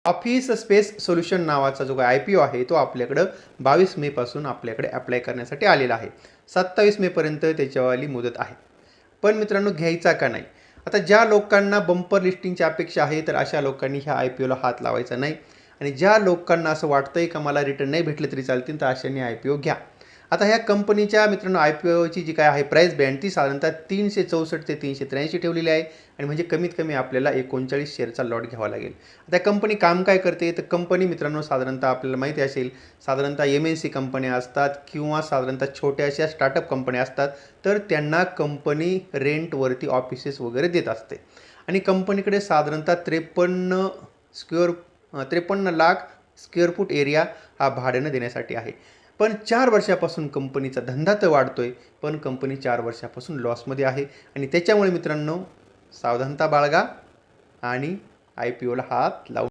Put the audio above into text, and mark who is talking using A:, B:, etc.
A: Office space solution नावाचा जो काही IPO आहे तो आपल्याकडं 22 मे पासून आपल्याकडे अप्लाय करण्यासाठी आलेला आहे. 27 मे पर्यंत त्याच्यावाली मुदत आहे. पण मित्रांनो, घ्यायचा का नाही? आता ज्या लोकांना बंपर लिस्टिंगची अपेक्षा आहे तर अशा लोकांनी ह्या IPOला हात लावायचा नाही. आणि ज्या लोकांना असं वाटतंय का मला रिटर्न नाही भेटले तरी चालतील तर अशांनी IPO घ्या. आता ह्या कंपनीच्या मित्रांनो IPOची जी काय आहे प्राइस बँड ती साधारणतः 364 ते 383 ठेवलेली आहे. आणि म्हणजे कमीत कमी आपल्याला 39 शेअरचा लॉट घ्यावा लागेल. आता कंपनी काम काय करते तर कंपनी मित्रांनो साधारणतः आपल्याला माहिती असेल साधारणतः MNC कंपन्या असतात किंवा साधारणतः छोट्याशा स्टार्टअप कंपन्या असतात तर त्यांना कंपनी रेंटवरती ऑफिसेस वगैरे देत असते. आणि कंपनीकडे साधारणतः 53 लाख स्क्वेअर फूट एरिया हा भाड्यानं देण्यासाठी आहे. पण 4 वर्षापासून कंपनीचा धंदा तर वाढतोय पण कंपनी 4 वर्षापासून लॉसमध्ये आहे. आणि त्याच्यामुळे मित्रांनो सावधानता बाळगा आणि IPOला हात लावू